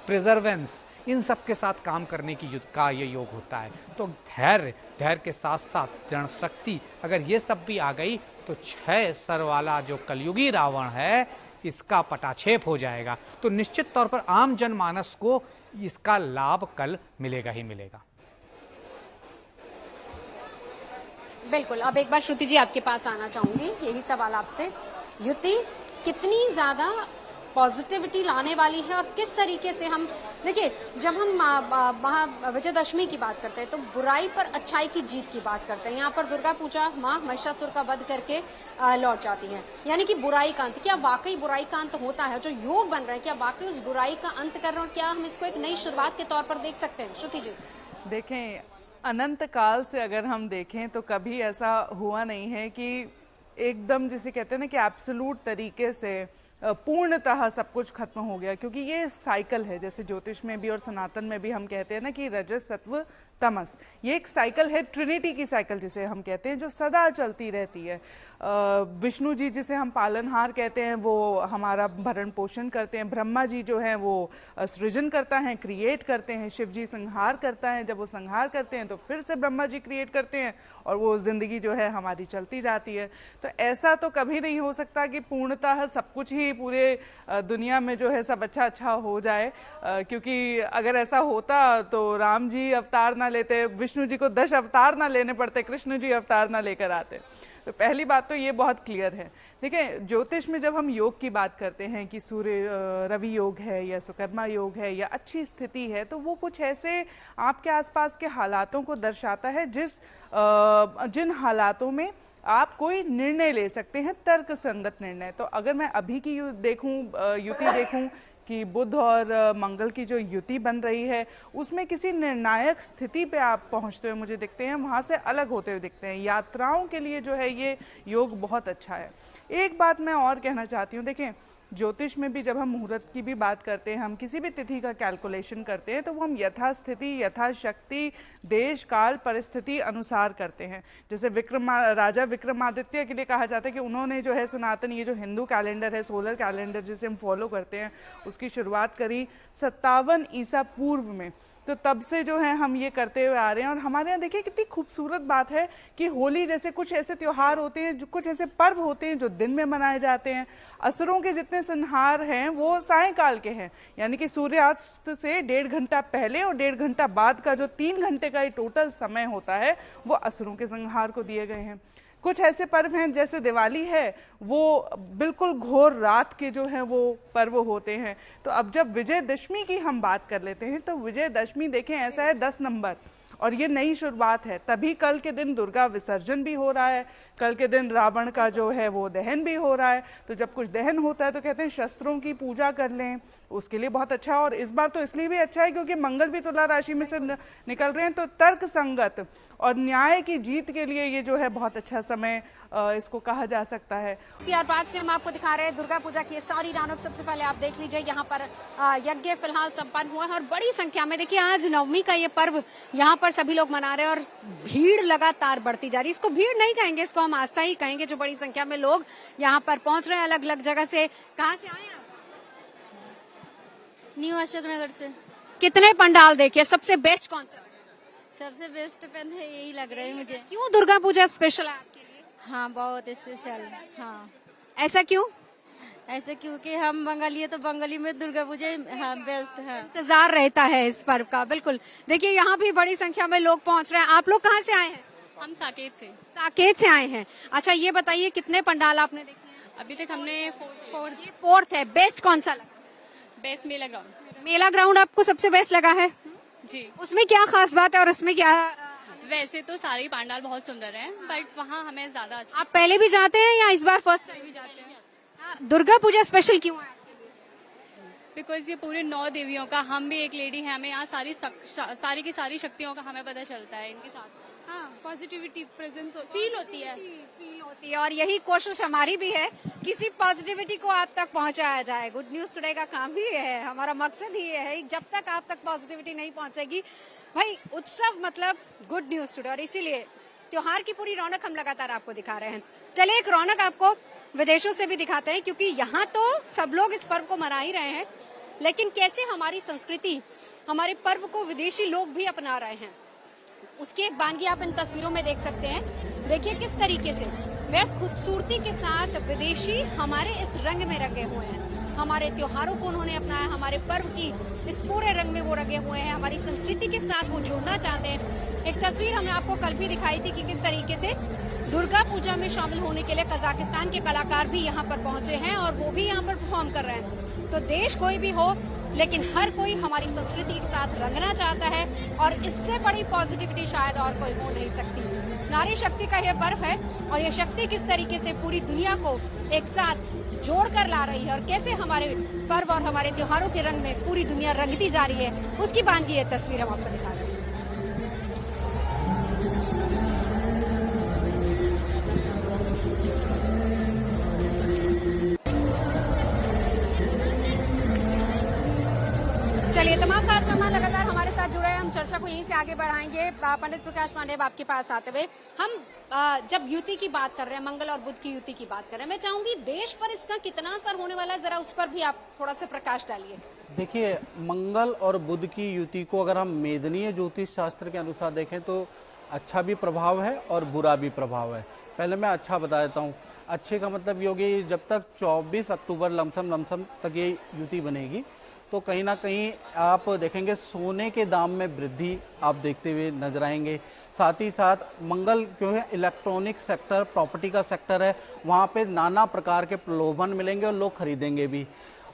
प्रिजर्वेंस, इन सब के साथ काम करने की का ये योग होता है। तो धैर्य के साथ साथ दृढ़ शक्ति, अगर ये सब भी आ गई तो 6 सर वाला जो कलयुगी रावण है, इसका पटाक्षेप हो जाएगा। तो निश्चित तौर पर आम जनमानस को इसका लाभ कल मिलेगा ही मिलेगा। बिल्कुल। अब एक बार श्रुति जी आपके पास आना चाहूंगी, यही सवाल आपसे, युति कितनी ज्यादा पॉजिटिविटी लाने वाली है और किस तरीके से हम, देखिए जब हम विजयदशमी की बात करते हैं तो बुराई पर अच्छाई की जीत की बात करते हैं। यहाँ पर दुर्गा पूजा माँ महिषासुर का वध करके लौट जाती है, यानी कि बुराई का अंत। क्या वाकई बुराई का अंत होता है? जो योग बन रहे हैं, क्या वाकई उस बुराई का अंत कर रहे हैं और क्या हम इसको एक नई शुरुआत के तौर पर देख सकते हैं? श्रुति जी। देखें, अनंत काल से अगर हम देखें तो कभी ऐसा हुआ नहीं है कि एकदम, जिसे कहते हैं ना कि एब्सोल्यूट तरीके से पूर्णतः सब कुछ खत्म हो गया, क्योंकि ये साइकिल है। जैसे ज्योतिष में भी और सनातन में भी हम कहते हैं ना कि रजस, सत्व, तमस, ये एक साइकिल है, ट्रिनिटी की साइकिल जिसे हम कहते हैं, जो सदा चलती रहती है। विष्णु जी जिसे हम पालनहार कहते हैं, वो हमारा भरण पोषण करते हैं। ब्रह्मा जी जो हैं वो सृजन करता है, क्रिएट करते हैं। शिव जी संहार करता है, जब वो संहार करते हैं तो फिर से ब्रह्मा जी क्रिएट करते हैं, और वो जिंदगी जो है हमारी चलती जाती है। तो ऐसा तो कभी नहीं हो सकता कि पूर्णतः सब कुछ ही पूरे दुनिया में जो है सब अच्छा हो जाए, क्योंकि अगर ऐसा होता तो राम जी अवतार ना लेते, विष्णु जी को 10 अवतार ना लेने पड़ते, कृष्ण जी अवतार ना लेकर आते। तो पहली बात तो ये बहुत क्लियर है। देखिए, ज्योतिष में जब हम योग की बात करते हैं कि सूर्य रवि योग है या सुकर्मा योग है या अच्छी स्थिति है, तो वो कुछ ऐसे आपके आसपास के हालातों को दर्शाता है जिन हालातों में आप कोई निर्णय ले सकते हैं, तर्क संगत निर्णय। तो अगर मैं अभी की युति देखूं कि बुध और मंगल की जो युति बन रही है, उसमें किसी निर्णायक स्थिति पे आप पहुंचते हुए मुझे दिखते हैं, वहां से अलग होते हुए दिखते हैं। यात्राओं के लिए जो है ये योग बहुत अच्छा है। एक बात मैं और कहना चाहती हूँ, देखें ज्योतिष में भी जब हम मुहूर्त की भी बात करते हैं, हम किसी भी तिथि का कैलकुलेशन करते हैं, तो वो हम यथास्थिति, यथाशक्ति, देश काल परिस्थिति अनुसार करते हैं। जैसे राजा विक्रमादित्य के लिए कहा जाता है कि उन्होंने जो है सनातन, ये जो हिंदू कैलेंडर है, सोलर कैलेंडर जिसे हम फॉलो करते हैं, उसकी शुरुआत करी 57 ईसा पूर्व में। तो तब से जो है हम ये करते हुए आ रहे हैं। और हमारे यहाँ देखिए कितनी खूबसूरत बात है कि होली जैसे कुछ ऐसे त्योहार होते हैं, जो कुछ ऐसे पर्व होते हैं जो दिन में मनाए जाते हैं। असुरों के जितने संहार हैं वो सायंकाल के हैं, यानी कि सूर्यास्त से 1.5 घंटा पहले और 1.5 घंटा बाद का जो 3 घंटे का टोटल समय होता है, वो असुरों के संहार को दिए गए हैं। कुछ ऐसे पर्व हैं जैसे दिवाली है, वो बिल्कुल घोर रात के जो है वो पर्व होते हैं। तो अब जब विजयदशमी की हम बात कर लेते हैं, तो विजयदशमी देखें ऐसा है 10 नंबर, और ये नई शुरुआत है। तभी कल के दिन दुर्गा विसर्जन भी हो रहा है, कल के दिन रावण का जो है वो दहन भी हो रहा है। तो जब कुछ दहन होता है तो कहते हैं शस्त्रों की पूजा कर लें, उसके लिए बहुत अच्छा। और इस बार तो इसलिए भी अच्छा है क्योंकि मंगल भी तुला राशि में से निकल रहे हैं, तो तर्क संगत और न्याय की जीत के लिए ये जो है बहुत अच्छा समय इसको कहा जा सकता है। सीआर पार्क से हम आपको दिखा रहे हैं दुर्गा पूजा की सारी रौनक। सबसे पहले आप देख लीजिए, यहाँ पर यज्ञ फिलहाल संपन्न हुआ है और बड़ी संख्या में, देखिए आज नवमी का ये पर्व यहाँ पर सभी लोग मना रहे हैं और भीड़ लगातार बढ़ती जा रही है। इसको भीड़ नहीं कहेंगे, इसको हम आस्था ही कहेंगे। जो बड़ी संख्या में लोग यहाँ पर पहुंच रहे हैं अलग अलग जगह से। कहाँ से आए आप? न्यू अशोक नगर से। कितने पंडाल देखे, सबसे बेस्ट कौन सा लगा? सबसे बेस्ट पेन है यही लग रहा है मुझे। क्यों दुर्गा पूजा स्पेशल है आपके लिए? हाँ बहुत स्पेशल। हाँ ऐसा क्यों? ऐसे क्योंकि हम बंगाली है तो बंगाली में दुर्गा पूजा हाँ बेस्ट है। इंतजार रहता है इस पर्व का। बिल्कुल, देखिए यहाँ भी बड़ी संख्या में लोग पहुँच रहे हैं। आप लोग कहाँ से आए हैं? हम साकेत से। साकेत से आए हैं। अच्छा ये बताइए कितने पंडाल आपने देखे हैं? अभी तक हमने फोर्थ है। बेस्ट कौन सा लगा? बेस्ट मेला ग्राउंड। मेला ग्राउंड आपको सबसे बेस्ट लगा है जी। उसमें क्या खास बात है और उसमें क्या? वैसे तो सारे पंडाल बहुत सुंदर हैं, बट वहाँ हमें ज्यादा अच्छा। आप पहले भी जाते हैं या इस बार फर्स्ट टाइम जाते हैं? दुर्गा पूजा स्पेशल क्यों है आपके लिए? बिकॉज ये पूरे 9 देवियों का, हम भी एक लेडी है, हमें यहाँ सारी की सारी शक्तियों का हमें पता चलता है इनके साथ। हाँ पॉजिटिविटी प्रेजेंस फील होती है। फील होती है और यही कोशिश हमारी भी है, किसी पॉजिटिविटी को आप तक पहुंचाया जाए। गुड न्यूज टुडे का काम ही है, हमारा मकसद ही है। जब तक आप तक पॉजिटिविटी नहीं पहुंचेगी भाई, उत्सव मतलब गुड न्यूज टुडे। और इसीलिए त्योहार की पूरी रौनक हम लगातार आपको दिखा रहे हैं। चलिए एक रौनक आपको विदेशों से भी दिखाते हैं, क्योंकि यहाँ तो सब लोग इस पर्व को मना ही रहे हैं, लेकिन कैसे हमारी संस्कृति, हमारे पर्व को विदेशी लोग भी अपना रहे हैं, उसकी एक बानगी आप इन तस्वीरों में देख सकते हैं। देखिए किस तरीके से वे खूबसूरती के साथ विदेशी हमारे इस रंग में रंगे हुए हैं। हमारे त्योहारों को उन्होंने अपनाया, हमारे पर्व की इस पूरे रंग में वो रंगे हुए हैं, हमारी संस्कृति के साथ वो जुड़ना चाहते हैं। एक तस्वीर हमने आपको कल भी दिखाई थी कि किस तरीके से दुर्गा पूजा में शामिल होने के लिए कजाकिस्तान के कलाकार भी यहाँ पर पहुंचे हैं और वो भी यहाँ पर परफॉर्म कर रहे हैं। तो देश कोई भी हो, लेकिन हर कोई हमारी संस्कृति के साथ रंगना चाहता है और इससे बड़ी पॉजिटिविटी शायद और कोई हो नहीं सकती। नारी शक्ति का यह पर्व है और यह शक्ति किस तरीके से पूरी दुनिया को एक साथ जोड़कर ला रही है और कैसे हमारे पर्व और हमारे त्योहारों के रंग में पूरी दुनिया रंगती जा रही है, उसकी बानगी ये तस्वीर हम आपको दिखा रहे हैं। चलिए तमाम खास मेहमान लगातार हमारे साथ जुड़े हैं, हम चर्चा को यहीं से आगे बढ़ाएंगे। पंडित प्रकाश पांडे आपके पास आते हुए, हम जब युति की बात कर रहे हैं, मंगल और बुध की युति की बात कर रहे हैं, मैं चाहूंगी देश पर इसका कितना असर होने वाला है, जरा उस पर भी आप थोड़ा सा प्रकाश डालिए। देखिए, मंगल और बुध की युति को अगर हम मेदनीय ज्योतिष शास्त्र के अनुसार देखें तो अच्छा भी प्रभाव है और बुरा भी प्रभाव है। पहले मैं अच्छा बता देता हूँ। अच्छे का मतलब ये हो गया, जब तक 24 अक्टूबर लमसम तक ये युति बनेगी तो कहीं ना कहीं आप देखेंगे सोने के दाम में वृद्धि आप देखते हुए नजर आएंगे। साथ ही साथ मंगल क्यों है, इलेक्ट्रॉनिक सेक्टर, प्रॉपर्टी का सेक्टर है, वहाँ पे नाना प्रकार के प्रलोभन मिलेंगे और लोग खरीदेंगे भी।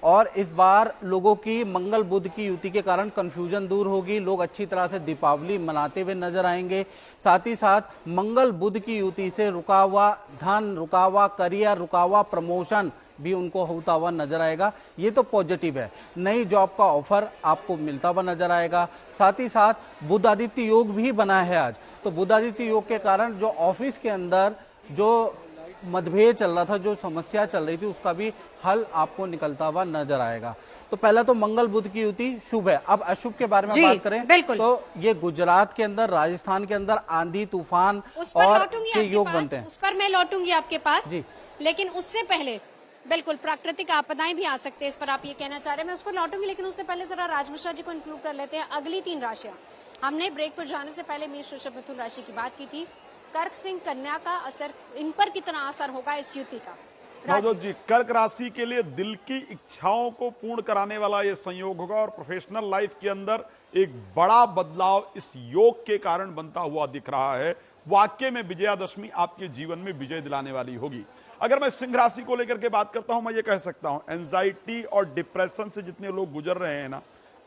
और इस बार लोगों की मंगल बुध की युति के कारण कन्फ्यूजन दूर होगी, लोग अच्छी तरह से दीपावली मनाते हुए नजर आएंगे। साथ ही साथ मंगल बुध की युति से रुका हुआ धन, रुका हुआ करियर, रुका हुआ प्रमोशन भी उनको होता हुआ नजर आएगा। ये तो पॉजिटिव है। नई जॉब का ऑफर आपको मिलता हुआ नजर आएगा। साथ ही साथ बुध आदित्य योग भी बना है आज, तो बुध आदित्य योग के कारण जो ऑफिस के अंदर जो मतभेद चल रहा था, जो समस्या चल रही थी, उसका भी हल आपको निकलता हुआ नजर आएगा। तो पहला तो मंगल बुध की युति शुभ है। अब अशुभ के बारे में बात करें तो ये गुजरात के अंदर, राजस्थान के अंदर आंधी तूफान और के योग बनते हैं। उस पर मैं लौटूंगी आपके पास जी, लेकिन उससे पहले बिल्कुल प्राकृतिक आपदाएं भी आ सकते हैं, इस पर आप ये कहना चाह रहे हैं, मैं उस पर लौटूंगी, लेकिन उससे पहले जरा राजमिश्रा जी को इंक्लूड कर लेते हैं। अगली 3 राशियां, हमने ब्रेक पर जाने से पहले मेष, वृषभ, मिथुन राशि की बात की थी। कर्क, सिंह, कन्या का असर, इन पर कितना असर होगा इस युति का? नवजोत जी, कर्क राशि के लिए दिल की इच्छाओं को पूर्ण कराने वाला ये संयोग होगा और प्रोफेशनल लाइफ के अंदर एक बड़ा बदलाव इस योग के कारण बनता हुआ दिख रहा है। वाकई में विजयादशमी आपके जीवन में विजय दिलाने वाली होगी। अगर मैं सिंह राशि को लेकर के बात करता हूं, मैं ये कह सकता हूं एंजाइटी और डिप्रेशन से जितने लोग गुजर रहे हैं ना,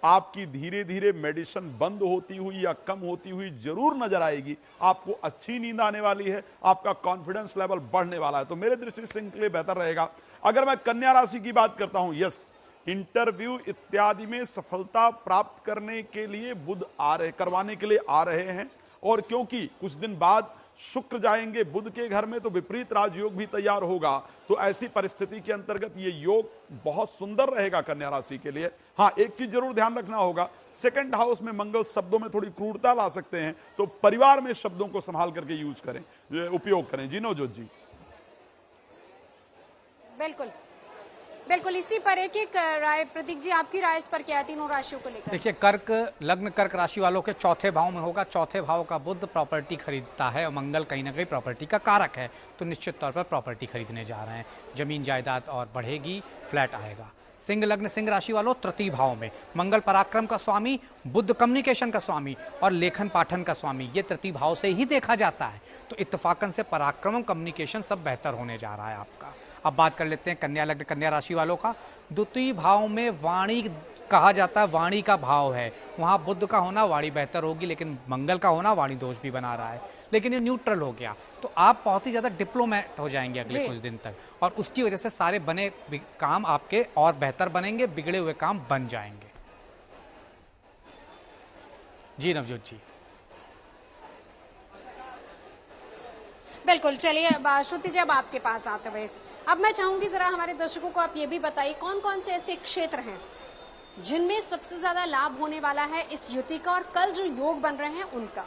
आपकी धीरे धीरे मेडिसिन बंद होती हुई या कम होती हुई जरूर नजर आएगी। आपको अच्छी नींद आने वाली है, आपका कॉन्फिडेंस लेवल बढ़ने वाला है। तो मेरे दृष्टि से सिंह के लिए बेहतर रहेगा। अगर मैं कन्या राशि की बात करता हूं, यस, इंटरव्यू इत्यादि में सफलता प्राप्त करने के लिए बुध करवाने के लिए आ रहे हैं, और क्योंकि कुछ दिन बाद शुक्र जाएंगे बुध के घर में, तो विपरीत राजयोग भी तैयार होगा। तो ऐसी परिस्थिति के अंतर्गत ये योग बहुत सुंदर रहेगा कन्या राशि के लिए। हाँ, एक चीज जरूर ध्यान रखना होगा, सेकंड हाउस में मंगल शब्दों में थोड़ी क्रूरता ला सकते हैं, तो परिवार में शब्दों को संभाल करके यूज करें, उपयोग करें। जी नवजोत जी। बिल्कुल, बिल्कुल, इसी पर एक राय, प्रतीक जी आपकी राय इस पर क्या है तीनों राशियों को लेकर? देखिए, कर्क लग्न कर्क राशि वालों के चौथे भाव में होगा। चौथे भाव का बुध प्रॉपर्टी खरीदता है और मंगल कहीं ना कहीं प्रॉपर्टी का कारक है, तो निश्चित तौर पर प्रॉपर्टी खरीदने जा रहे हैं। जमीन जायदाद और बढ़ेगी, फ्लैट आएगा। सिंह लग्न सिंह राशि वालों तृतीय भाव में मंगल पराक्रम का स्वामी, बुध कम्युनिकेशन का स्वामी और लेखन पाठन का स्वामी, ये तृतीय भाव से ही देखा जाता है। तो इत्तेफाकन से पराक्रम, कम्युनिकेशन सब बेहतर होने जा रहा है आपका। अब बात कर लेते हैं कन्या लग्न कन्या राशि वालों का। द्वितीय भाव में वाणी कहा जाता है, वाणी का भाव है, वहाँ बुध का होना वाणी बेहतर होगी, लेकिन मंगल का होना वाणी दोष भी बना रहा है। लेकिन ये न्यूट्रल हो गया, तो आप बहुत ही ज़्यादा डिप्लोमेट हो जाएंगे अगले कुछ दिन तक, और उसकी वजह से सारे बने काम आपके और बेहतर बनेंगे, बिगड़े हुए काम बन जाएंगे। जी नवजोत जी। बिल्कुल, चलिए श्रुति जी अब आपके पास आते हुए अब मैं चाहूंगी जरा हमारे दर्शकों को आप ये भी बताइए कौन कौन से ऐसे क्षेत्र हैं जिनमें सबसे ज्यादा लाभ होने वाला है इस युति का, और कल जो योग बन रहे हैं उनका।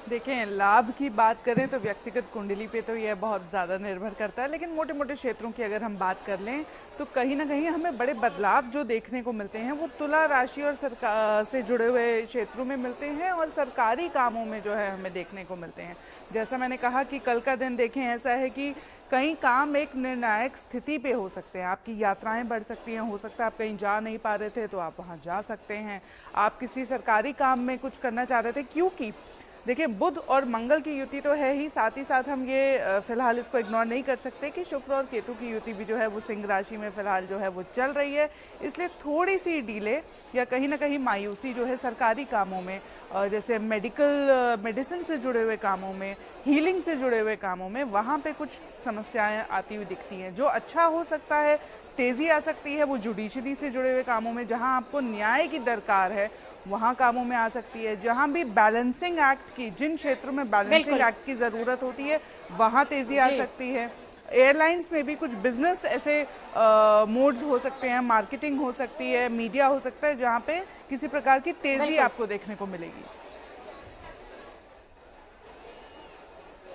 देखें, लाभ की बात करें तो व्यक्तिगत कुंडली पे तो यह बहुत ज़्यादा निर्भर करता है, लेकिन मोटे मोटे क्षेत्रों की अगर हम बात कर लें तो कहीं ना कहीं हमें बड़े बदलाव जो देखने को मिलते हैं वो तुला राशि और सरकार से जुड़े हुए क्षेत्रों में मिलते हैं, और सरकारी कामों में जो है हमें देखने को मिलते हैं। जैसा मैंने कहा कि कल का दिन देखें ऐसा है कि कई काम एक निर्णायक स्थिति पे हो सकते हैं, आपकी यात्राएं बढ़ सकती हैं, हो सकता है आप कहीं जा नहीं पा रहे थे तो आप वहाँ जा सकते हैं, आप किसी सरकारी काम में कुछ करना चाह रहे थे, क्योंकि देखिए बुध और मंगल की युति तो है ही, साथ ही साथ हम ये फिलहाल इसको इग्नोर नहीं कर सकते कि शुक्र और केतु की युति भी जो है वो सिंह राशि में फिलहाल जो है वो चल रही है। इसलिए थोड़ी सी डीले या कहीं ना कहीं मायूसी जो है सरकारी कामों में, जैसे मेडिसिन से जुड़े हुए कामों में, हीलिंग से जुड़े हुए कामों में, वहाँ पे कुछ समस्याएं आती हुई दिखती हैं। जो अच्छा हो सकता है, तेज़ी आ सकती है, वो जुडिशरी से जुड़े हुए कामों में, जहाँ आपको न्याय की दरकार है वहाँ कामों में आ सकती है। जहाँ भी बैलेंसिंग एक्ट की, जिन क्षेत्रों में बैलेंसिंग एक्ट की ज़रूरत होती है वहाँ तेज़ी आ सकती है। एयरलाइंस में भी कुछ बिजनेस ऐसे मोड्स हो सकते हैं, मार्केटिंग हो सकती है, मीडिया हो सकता है, जहाँ पे किसी प्रकार की तेज़ी आपको देखने को मिलेगी।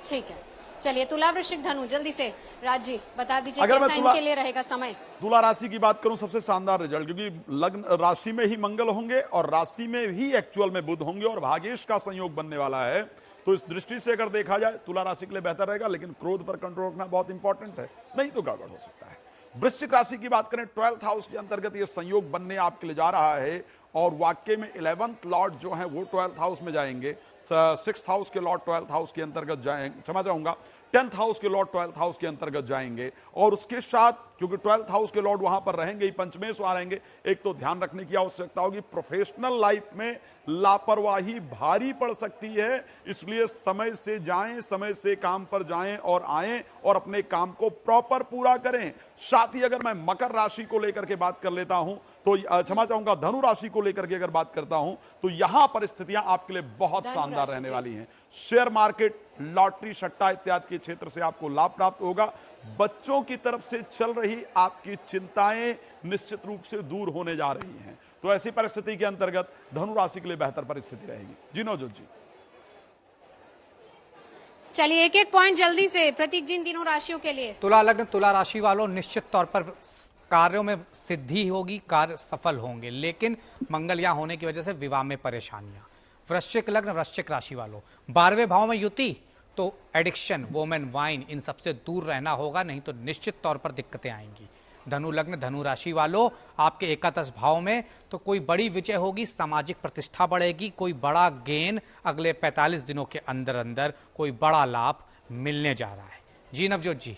ठीक है, चलिए तुला वृश्चिक धनु जल्दी से राज जी बता दीजिए कैसा इनके लिए रहेगा समय। तुला राशि की बात करूं, सबसे शानदार रिजल्ट, क्योंकि लग्न राशि में ही मंगल होंगे और राशि में ही एक्चुअल में बुध होंगे और भाग्येश का संयोग बनने वाला है। तो इस दृष्टि से अगर देखा जाए तुला राशि के लिए बेहतर रहेगा, लेकिन क्रोध पर कंट्रोल रखना बहुत इंपॉर्टेंट है, नहीं तो गड़बड़ हो सकता है। वृश्चिक राशि की बात करें, 12th हाउस के अंतर्गत ये संयोग बनने आपके लिए जा रहा है, और वाक्य में 11th लॉर्ड जो है वो 12th हाउस में जाएंगे, 6th हाउस के लॉर्ड 12th हाउस के अंतर्गत जाएंगे, क्षमा चाहूंगा 10th हाउस के लॉर्ड 12th हाउस के अंतर्गत जाएंगे, और उसके साथ क्योंकि 12th हाउस के लॉर्ड वहां पर रहेंगे ही, पंचमेश वहां रहेंगे, एक तो ध्यान रखने की आवश्यकता होगी, प्रोफेशनल लाइफ में लापरवाही भारी पड़ सकती है, इसलिए समय से जाएं, समय से काम पर जाएं और आएं और अपने काम को प्रॉपर पूरा करें। साथ ही अगर मैं मकर राशि को लेकर के बात कर लेता हूं तो क्षमा चाहूंगा धनु राशि को लेकर के अगर बात करता हूं तो यहां परिस्थितियां आपके लिए बहुत शानदार रहने वाली हैं। शेयर मार्केट, लॉटरी, सट्टा इत्यादि के क्षेत्र से आपको लाभ प्राप्त होगा। बच्चों की तरफ से चल रही आपकी चिंताएं निश्चित रूप से दूर होने जा रही हैं, तो ऐसी परिस्थिति के अंतर्गत धनु राशि के लिए बेहतर परिस्थिति रहेगी। जी नवजोत जी। चलिए एक एक पॉइंट जल्दी से प्रतीक जी इन तीनों राशियों के लिए। तुला लग्न तुला राशि वालों निश्चित तौर पर कार्यों में सिद्धि होगी, कार्य सफल होंगे, लेकिन मंगल यहाँ होने की वजह से विवाह में परेशानियां। वृश्चिक लग्न वृश्चिक राशि वालों 12वें भाव में युति, तो एडिक्शन, वोमेन, वाइन, इन सबसे दूर रहना होगा, नहीं तो निश्चित तौर पर दिक्कतें आएंगी। धनु लग्न धनु राशि वालों आपके एकादश भाव में तो कोई बड़ी विजय होगी, सामाजिक प्रतिष्ठा बढ़ेगी, कोई बड़ा गेन अगले 45 दिनों के अंदर अंदर कोई बड़ा लाभ मिलने जा रहा है। जी नवजोत जी।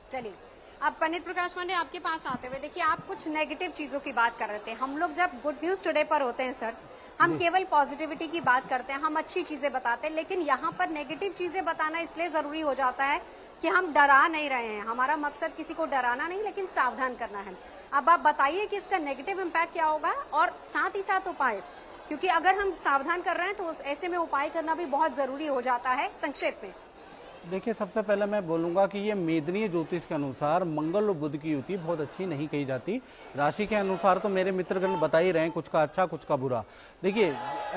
चलिए अब पंडित प्रकाश पांडे आपके पास आते हुए, देखिए आप कुछ नेगेटिव चीजों की बात कर रहे थे। हम लोग जब गुड न्यूज टुडे पर होते हैं सर, हम केवल पॉजिटिविटी की बात करते हैं, हम अच्छी चीजें बताते हैं, लेकिन यहाँ पर नेगेटिव चीजें बताना इसलिए जरूरी हो जाता है कि हम डरा नहीं रहे हैं। हमारा मकसद किसी को डराना नहीं, लेकिन सावधान करना है। अब आप बताइए कि इसका नेगेटिव इम्पैक्ट क्या होगा, और साथ ही साथ उपाय, क्योंकि अगर हम सावधान कर रहे हैं तो ऐसे में उपाय करना भी बहुत जरूरी हो जाता है। संक्षेप में देखिए, सबसे पहले मैं बोलूँगा कि ये मेदनीय ज्योतिष के अनुसार मंगल और बुध की युति बहुत अच्छी नहीं कही जाती। राशि के अनुसार तो मेरे मित्रगण बता ही रहे हैं, कुछ का अच्छा कुछ का बुरा। देखिए,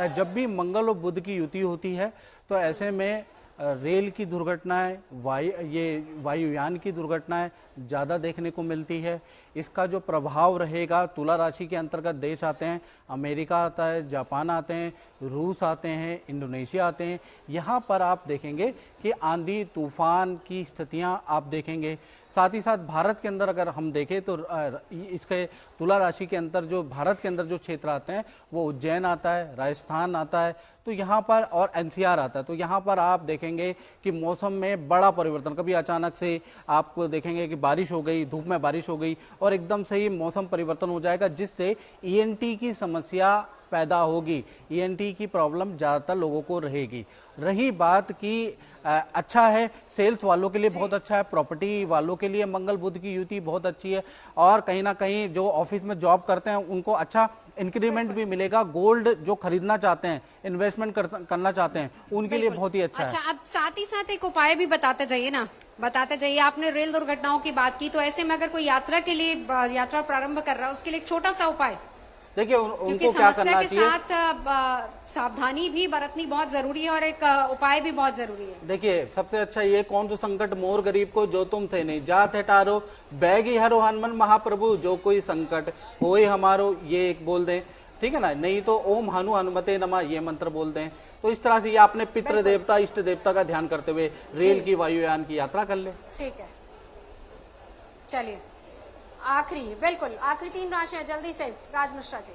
जब भी मंगल और बुध की युति होती है तो ऐसे में रेल की दुर्घटनाएं, वायुयान की दुर्घटनाएं ज़्यादा देखने को मिलती है। इसका जो प्रभाव रहेगा, तुला राशि के अंतर्गत देश आते हैं, अमेरिका आता है, जापान आते हैं, रूस आते हैं, इंडोनेशिया आते हैं। यहाँ पर आप देखेंगे कि आंधी तूफान की स्थितियाँ आप देखेंगे। साथ ही साथ भारत के अंदर अगर हम देखें तो इसके तुला राशि के अंदर जो भारत के अंदर जो क्षेत्र आते हैं वो उज्जैन आता है, राजस्थान आता है, तो यहाँ पर और एनसीआर आता है। तो यहाँ पर आप देखेंगे कि मौसम में बड़ा परिवर्तन, कभी अचानक से आप देखेंगे कि बारिश हो गई, धूप में बारिश हो गई और एकदम से ही मौसम परिवर्तन हो जाएगा, जिससे ईएनटी की समस्या पैदा होगी। ईएनटी की प्रॉब्लम ज़्यादातर लोगों को रहेगी। रही बात कि अच्छा है, सेल्स वालों के लिए बहुत अच्छा है, प्रॉपर्टी वालों के लिए मंगल बुध की युति बहुत अच्छी है और कहीं ना कहीं जो ऑफिस में जॉब करते हैं उनको अच्छा इंक्रीमेंट भी मिलेगा। गोल्ड जो खरीदना चाहते हैं, इन्वेस्टमेंट करना चाहते हैं, उनके लिए बहुत ही अच्छा है। अच्छा, अब साथ ही साथ एक उपाय भी बताते जाइए ना, बताते जाइए। आपने रेल दुर्घटनाओं की बात की, तो ऐसे में अगर कोई यात्रा के लिए यात्रा प्रारंभ कर रहा है, उसके लिए एक छोटा सा उपाय। देखिए उनको क्या करना चाहिए, साथ सावधानी भी बरतनी बहुत जरूरी है और एक उपाय भी बहुत जरूरी है। देखिए सबसे अच्छा ये, कौन तो संकट मोर गरीब को जो तुम से नहीं, जात है टारो बैगी हरो हनुमान महाप्रभु, जो कोई संकट होए हमारो, ये एक बोल दें, ठीक है ना। नहीं तो ओम हनु हनुमते नमः ये मंत्र बोल दें। तो इस तरह से ये आपने पितृ देवता, इष्ट देवता का ध्यान करते हुए रेल की, वायुयान की यात्रा कर ले। ठीक है, चलिए आखिरी, बिल्कुल आखिरी 3 राशियां जल्दी से राज मिश्रा जी।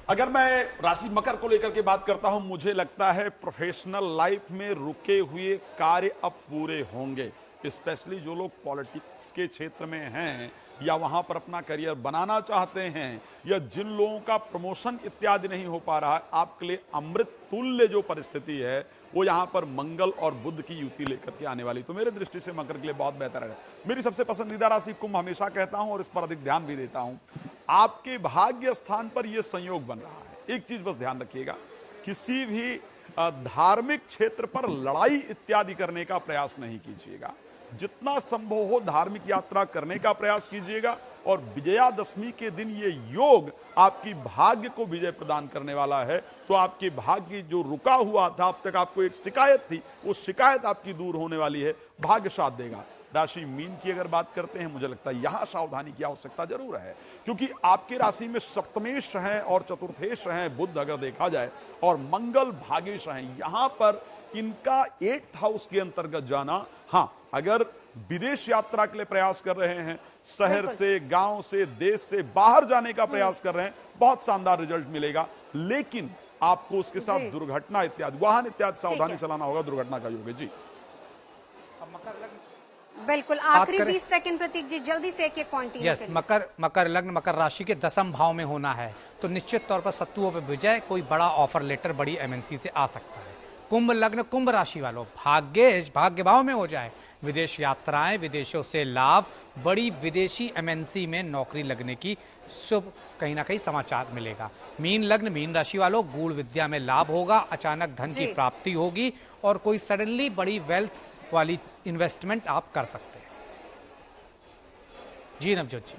अगर मैं राशि मकर को लेकर के बात करता हूं, मुझे लगता है प्रोफेशनल लाइफ में रुके हुए कार्य अब पूरे होंगे। स्पेशली जो लोग पॉलिटिक्स के क्षेत्र में हैं या वहां पर अपना करियर बनाना चाहते हैं, या जिन लोगों का प्रमोशन इत्यादि नहीं हो पा रहा है, आपके लिए अमृत तुल्य जो परिस्थिति है वो यहाँ पर मंगल और बुध की युति लेकर के आने वाली। तो मेरे दृष्टि से मकर के लिए बहुत बेहतर है। मेरी सबसे पसंदीदा राशि कुंभ हमेशा कहता हूं और इस पर अधिक ध्यान भी देता हूं। आपके भाग्य स्थान पर यह संयोग बन रहा है। एक चीज बस ध्यान रखिएगा, किसी भी धार्मिक क्षेत्र पर लड़ाई इत्यादि करने का प्रयास नहीं कीजिएगा। जितना संभव हो धार्मिक यात्रा करने का प्रयास कीजिएगा और विजयादशमी के दिन ये योग आपकी भाग्य को विजय प्रदान करने वाला है। तो आपके भाग्य जो रुका हुआ था, अब तक आपको एक शिकायत थी, वो शिकायत आपकी दूर होने वाली है, भाग्य साथ देगा। राशि मीन की अगर बात करते हैं, मुझे लगता है यहां सावधानी की आवश्यकता जरूर है, क्योंकि आपकी राशि में सप्तमेश हैं और चतुर्थेश हैं बुध अगर देखा जाए, और मंगल भागेश हैं। यहां पर इनका 8th हाउस के अंतर्गत जाना, हाँ, अगर विदेश यात्रा के लिए प्रयास कर रहे हैं, शहर से, गांव से, देश से बाहर जाने का प्रयास कर रहे हैं, बहुत शानदार रिजल्ट मिलेगा। लेकिन आपको उसके साथ दुर्घटना इत्यादि, वाहन इत्यादि सावधानी चलाना होगा, दुर्घटना का योग है जी। बिल्कुल आखिरी 20 सेकंड प्रतीक जी, जल्दी से एक पॉइंट। यस, मकर लग्न मकर राशि के 10th भाव में होना है, तो निश्चित तौर पर शत्रुओं पर विजय, कोई बड़ा ऑफर लेटर बड़ी एमएनसी से आ सकता है। कुंभ लग्न कुंभ राशि वालों, भाग्य भाव में हो जाए, विदेश यात्राएं, विदेशों से लाभ, बड़ी विदेशी एमएनसी में नौकरी लगने की शुभ कहीं ना कहीं समाचार मिलेगा। मीन लग्न मीन राशि वालों, गूढ़ विद्या में लाभ होगा, अचानक धन की प्राप्ति होगी और कोई सडनली बड़ी वेल्थ वाली इन्वेस्टमेंट आप कर सकते हैं। जी नवजोत जी,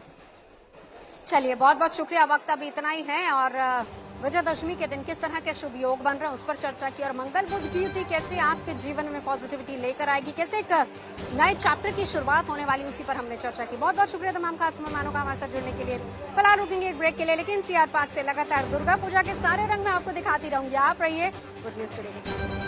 चलिए बहुत बहुत शुक्रिया। वक्त अब इतना ही है और विजयदशमी के दिन किस तरह के शुभ योग बन रहे हैं उस पर चर्चा की, और मंगल बुध की युति कैसे आपके जीवन में पॉजिटिविटी लेकर आएगी, कैसे एक नए चैप्टर की शुरुआत होने वाली, उसी पर हमने चर्चा की। बहुत बहुत शुक्रिया तमाम खास मेहमानों का हमारे साथ जुड़ने के लिए। फिलहाल रुकेंगे एक ब्रेक के लिए, लेकिन सीआर पार्क से लगातार दुर्गा पूजा के सारे रंग में आपको दिखाती रहूंगी। आप रहिए गुड न्यूज टुडे के साथ।